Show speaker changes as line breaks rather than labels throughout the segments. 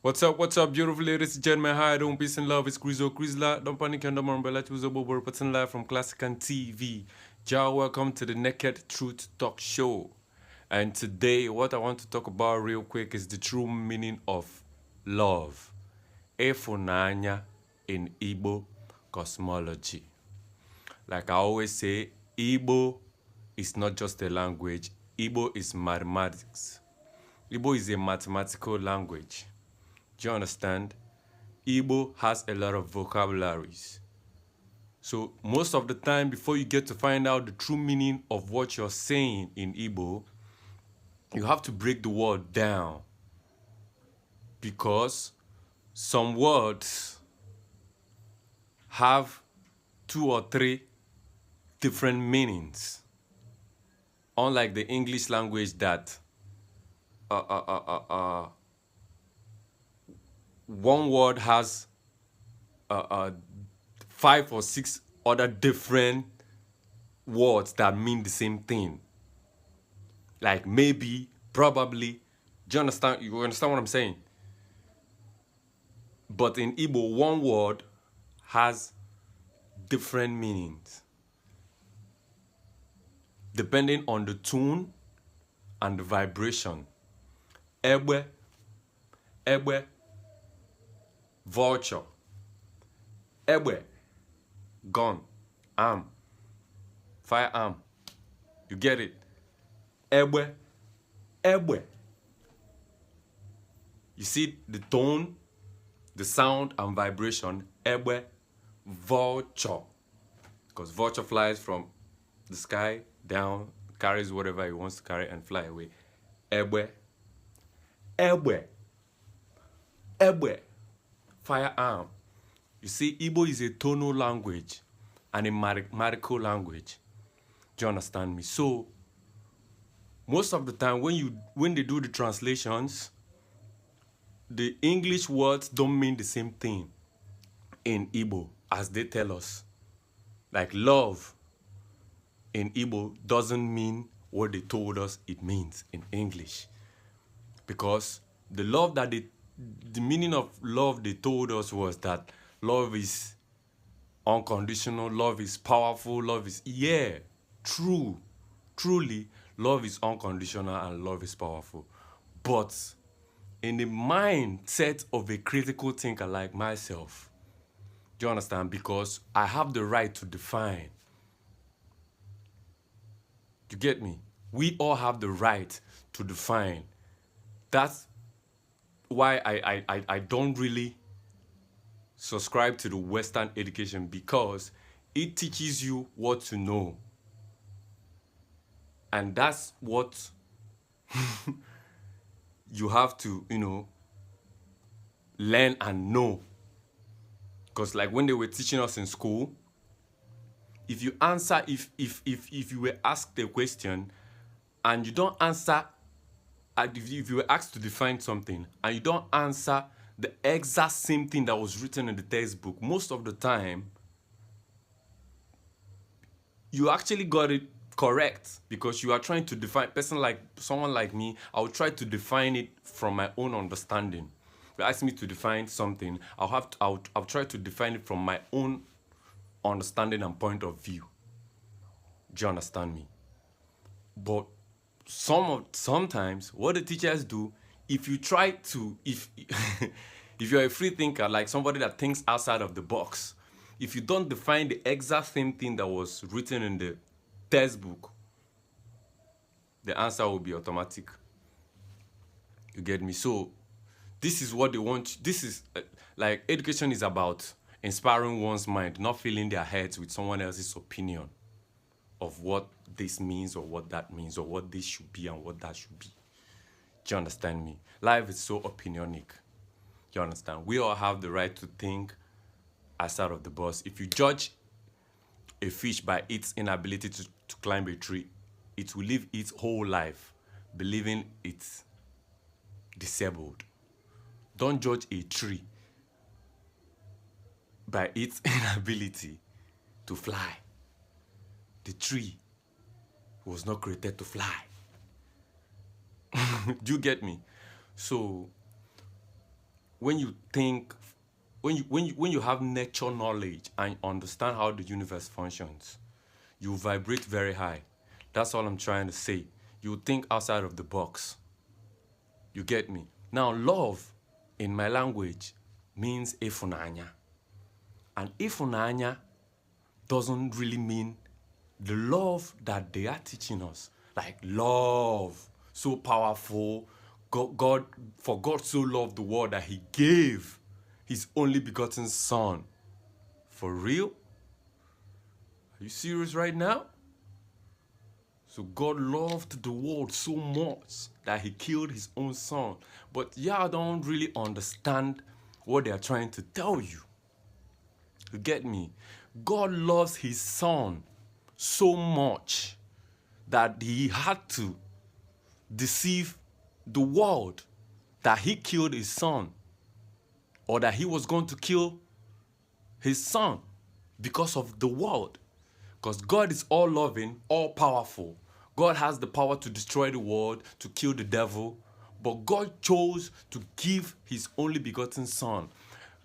What's up, beautiful ladies and gentlemen? How you doing? Peace and love. It's Grizo Grizzla. Don't panic and don't umbrella. Choose a bubble. Reporting live from Classic and TV. Y'all, welcome to the Naked Truth Talk Show. And today, what I want to talk about real quick is the true meaning of love. Efunanya in Igbo cosmology. Like I always say, Igbo is not just a language. Igbo is mathematics. Igbo is a mathematical language. Do you understand? Igbo has a lot of vocabularies. So most of the time, before you get to find out the true meaning of what you're saying in Igbo, you have to break the word down. Because some words have 2 or 3 different meanings. Unlike the English language that one word has 5 or 6 other different words that mean the same thing. Like maybe, probably. Do you understand? You understand what I'm saying? But in Igbo, one word has different meanings depending on the tone and the vibration. Egbe, vulture. Egbe, gun, arm, firearm. You get it? Egbe. You see the tone, the sound and vibration. Egbe, vulture. Because vulture flies from the sky down, carries whatever he wants to carry and fly away. Egbe. Firearm. You see, Igbo is a tonal language and a mathematical language. Do you understand me? So, most of the time when they do the translations, the English words don't mean the same thing in Igbo as they tell us. Like love in Igbo doesn't mean what they told us it means in English. Because the meaning of love they told us was that love is unconditional, love is powerful, love is, truly, love is unconditional and love is powerful. But in the mindset of a critical thinker like myself, do you understand? Because I have the right to define. You get me? We all have the right to define. That's why I don't really subscribe to the Western education, because it teaches you what to know. And that's what you have to, learn and know. Because like when they were teaching us in school, if you answer, if you were asked a question and you don't answer, if you were asked to define something and you don't answer the exact same thing that was written in the textbook, most of the time, you actually got it correct, because you are trying to define, someone like me, I will try to define it from my own understanding. If you ask me to define something, I'll try to define it from my own understanding and point of view. Do you understand me? But sometimes what the teachers do, if you try to, if you're a free thinker, like somebody that thinks outside of the box, if you don't define the exact same thing that was written in the textbook, the answer will be automatic. You get me? So this is what they want. This is like, education is about inspiring one's mind, not filling their heads with someone else's opinion of what this means or what that means or what this should be and what that should be. Do you understand me? Life is so opinionic. You understand? We all have the right to think outside of the box. If you judge a fish by its inability to climb a tree, it will live its whole life believing it's disabled. Don't judge a tree by its inability to fly. The tree was not created to fly. Do you get me? So when you think, when you have nature knowledge and understand how the universe functions, you vibrate very high. That's all I'm trying to say. You think outside of the box. You get me? Now, love in my language means ifunanya. And ifunanya doesn't really mean the love that they are teaching us. Like love, so powerful. For God so loved the world that he gave his only begotten son. For real? Are you serious right now? So God loved the world so much that he killed his own son. But y'all don't really understand what they are trying to tell you. You get me? God loves his son so much that he had to deceive the world that he killed his son, or that he was going to kill his son because of the world. Because God is all loving, all powerful. God has the power to destroy the world, to kill the devil. But God chose to give his only begotten son.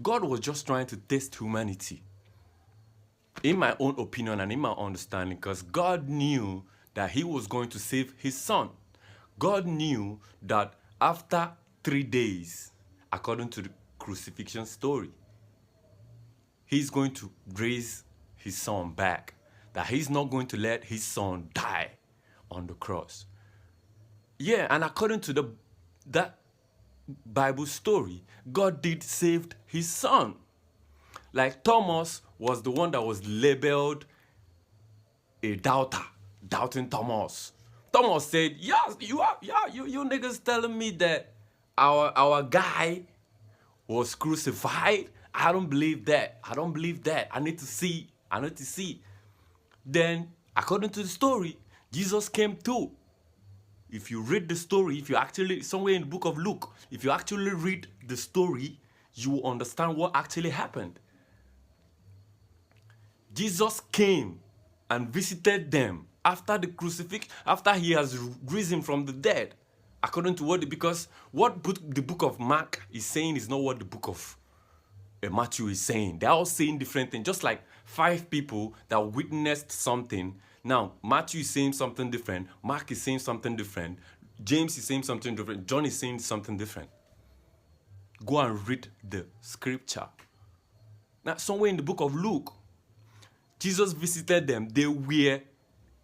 God was just trying to test humanity. In my own opinion and in my understanding, because God knew that he was going to save his son. God knew that after 3 days, according to the crucifixion story, he's going to raise his son back. That he's not going to let his son die on the cross. Yeah, and according to that Bible story, God did save his son. Like Thomas was the one that was labeled a doubter, doubting Thomas. Thomas said, you niggas telling me that our guy was crucified? I don't believe that. I don't believe that. I need to see. I need to see. Then, according to the story, Jesus came too. If you read the story, if you actually, somewhere in the book of Luke, if you actually read the story, you will understand what actually happened. Jesus came and visited them after the crucifixion, after he has risen from the dead. According to because what the book of Mark is saying is not what the book of Matthew is saying. They're all saying different things. Just like 5 people that witnessed something. Now, Matthew is saying something different. Mark is saying something different. James is saying something different. John is saying something different. Go and read the scripture. Now, somewhere in the book of Luke, Jesus visited them. They were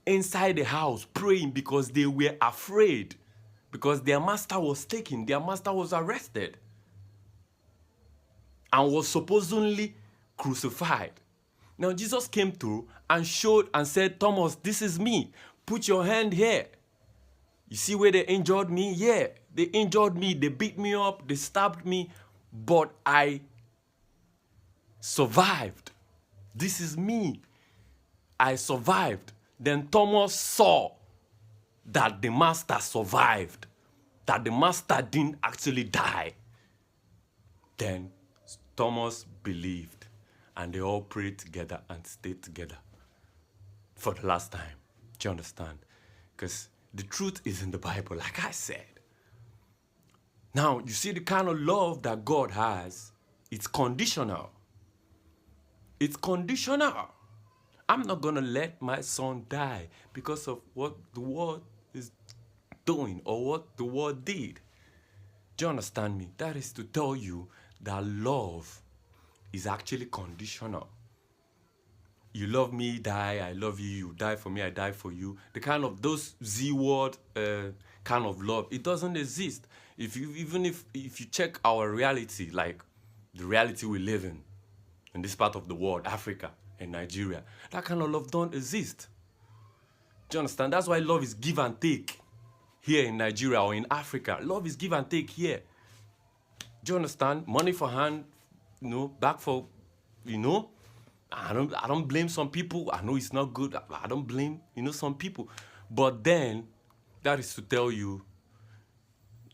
inside the house praying because they were afraid. Because their master was taken. Their master was arrested. And was supposedly crucified. Now Jesus came through and showed and said, Thomas, this is me. Put your hand here. You see where they injured me? Yeah, they injured me. They beat me up. They stabbed me. But I survived. This is me. I survived. Then Thomas saw that the master survived. That the master didn't actually die. Then Thomas believed, and they all prayed together and stayed together for the last time. Do you understand? Because the truth is in the Bible, like I said. Now, you see the kind of love that God has, it's conditional. It's conditional. I'm not going to let my son die because of what the world is doing or what the world did. Do you understand me? That is to tell you that love is actually conditional. You love me, die, I love you, you die for me, I die for you. The kind of those Z-word kind of love, it doesn't exist. Even if you check our reality, like the reality we live in this part of the world, Africa and Nigeria, that kind of love don't exist. Do you understand? That's why love is give and take here in Nigeria or in Africa. Love is give and take here. Do you understand? Money for hand, back for, I don't blame some people. I know it's not good. I don't blame, some people. But then, that is to tell you,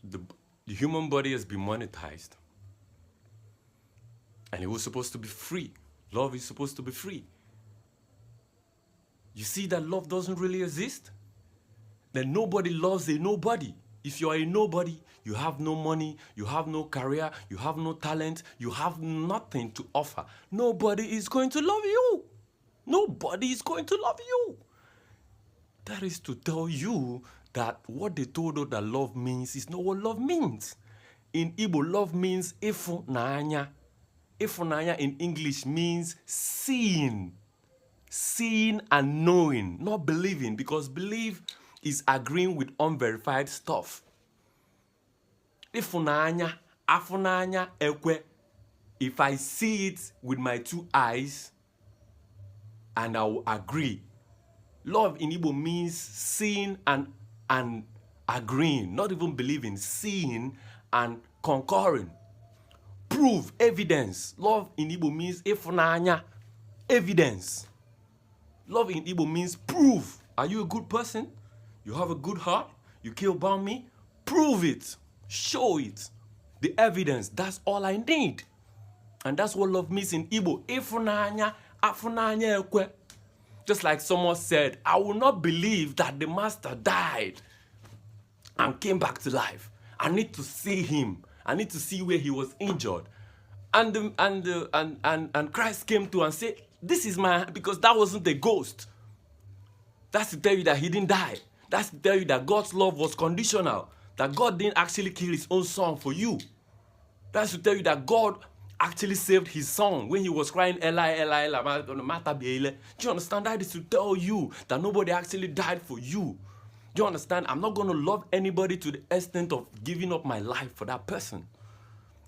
the human body has been monetized. And it was supposed to be free. Love is supposed to be free. You see that love doesn't really exist? That nobody loves a nobody. If you are a nobody, you have no money, you have no career, you have no talent, you have nothing to offer, nobody is going to love you. Nobody is going to love you. That is to tell you that what they told us that love means is not what love means. In Igbo, love means ifunanya. Ifunanya in English means seeing. Seeing and knowing, not believing, because belief is agreeing with unverified stuff. Ifunanya, afunanya, ekwe. If I see it with my two eyes, and I will agree. Love in Igbo means seeing and agreeing, not even believing, seeing and concurring. Proof, evidence. Love in Igbo means ifunanya, evidence. Love in Igbo means proof. Are you a good person? You have a good heart? You care about me? Prove it. Show it. The evidence. That's all I need. And that's what love means in Igbo. Ifunanya, afunanya ekwe. Just like someone said, I will not believe that the master died and came back to life. I need to see him. I need to see where he was injured. And Christ came to and said, this is my, because that wasn't a ghost. That's to tell you that he didn't die. That's to tell you that God's love was conditional. That God didn't actually kill his own son for you. That's to tell you that God actually saved his son when he was crying, Eli, Eli, Lama Sabachthani. Do you understand? That is to tell you that nobody actually died for you. Do you understand? I'm not going to love anybody to the extent of giving up my life for that person.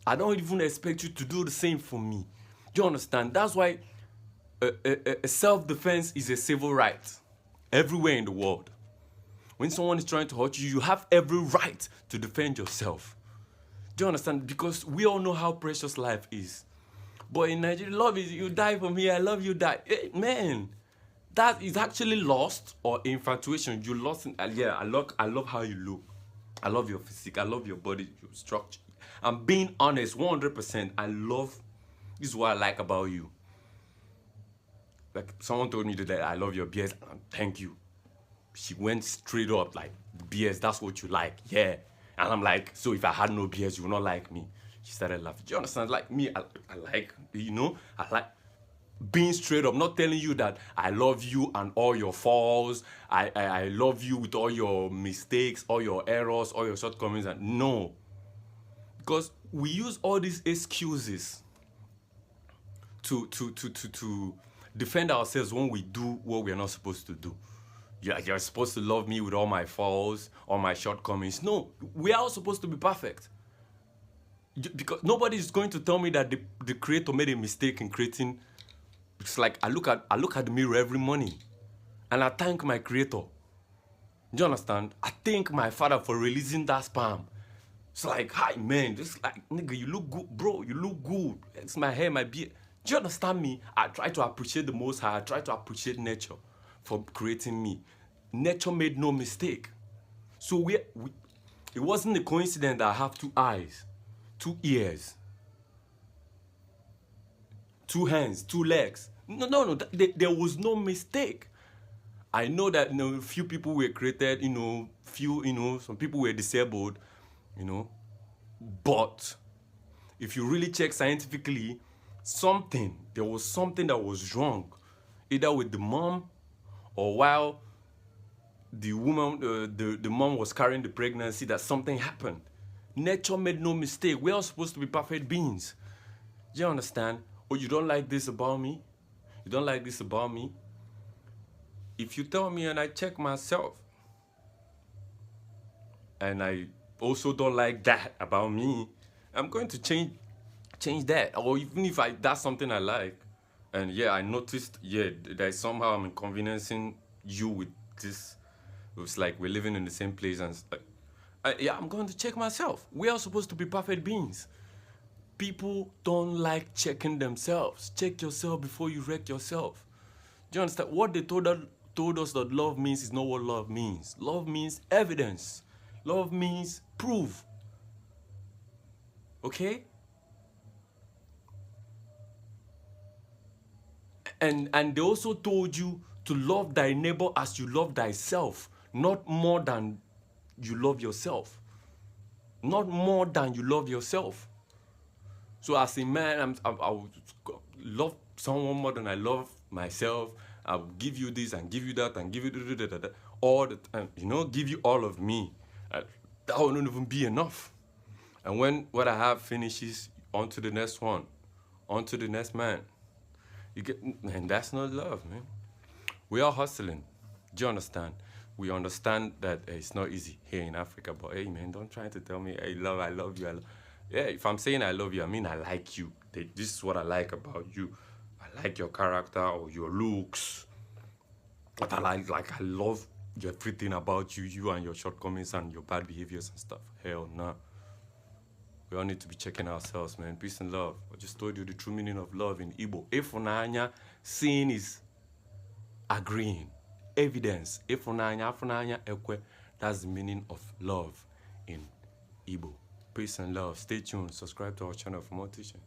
I don't even expect you to do the same for me. Do you understand? That's why self-defense is a civil right everywhere in the world. When someone is trying to hurt you, you have every right to defend yourself. Do you understand? Because we all know how precious life is. But in Nigeria, love is you die for me, I love you, die. Hey, man, that is actually lost or infatuation. You lost in, yeah, I love how you look. I love your physique. I love your body, your structure. I'm being honest, 100%. I love, this is what I like about you. Like someone told me today, I love your beard. Thank you. She went straight up like, beards, that's what you like, yeah. And I'm like, so if I had no beards, you would not like me. She started laughing. Do you understand? Like me, I like, you know, I like being straight up, not telling you that I love you and all your faults. I love you with all your mistakes, all your errors, all your shortcomings. And no. Because we use all these excuses to defend ourselves when we do what we're not supposed to do. You're supposed to love me with all my faults, all my shortcomings. No, we are all supposed to be perfect. Because nobody is going to tell me that the creator made a mistake in creating. It's like I look at the mirror every morning and I thank my creator. Do you understand? I thank my father for releasing that sperm. It's like, hi man, just like, nigga, you look good, bro, you look good. It's my hair, my beard. Do you understand me? I try to appreciate the Most High. I try to appreciate nature for creating me. Nature made no mistake. So it wasn't a coincidence that I have 2 eyes, 2 ears, 2 hands, 2 legs. No, there was no mistake. I know that, you know, few people were created, you know, some people were disabled, you know, but if you really check scientifically, there was something that was wrong, either with the mom or while the woman, the mom was carrying the pregnancy, that something happened. Nature made no mistake. We're all supposed to be perfect beings. Do you understand? Oh, you don't like this about me? You don't like this about me? If you tell me and I check myself, and I also don't like that about me, I'm going to change that. Or even if that's something I like, and yeah, I noticed, yeah, that somehow I'm inconveniencing you with this. It's like we're living in the same place, and it's like, yeah, I'm going to check myself. We are supposed to be perfect beings. People don't like checking themselves. Check yourself before you wreck yourself. Do you understand? What they told us that love means is not what love means. Love means evidence. Love means proof. Okay? And they also told you to love thy neighbor as you love thyself, not more than you love yourself. not more than you love yourself. So as a man, I would love someone more than I love myself. I will give you this and give you that and give you all the time. You know, give you all of me. That wouldn't even be enough. And when what I have finishes, on to the next one, on to the next man. You get, and that's not love, man. We are hustling. Do you understand? We understand that it's not easy here in Africa, but hey, man, don't try to tell me, hey, love, I love you. Yeah, if I'm saying I love you, I mean I like you. This is what I like about you. I like your character or your looks. But I love everything about you, you and your shortcomings and your bad behaviors and stuff. Hell no. We all need to be checking ourselves, man. Peace and love. I just told you the true meaning of love in Igbo. Anya, seeing is agreeing. Evidence. Anya, ekwe. That's the meaning of love in Igbo. Peace and love. Stay tuned. Subscribe to our channel for more teachings.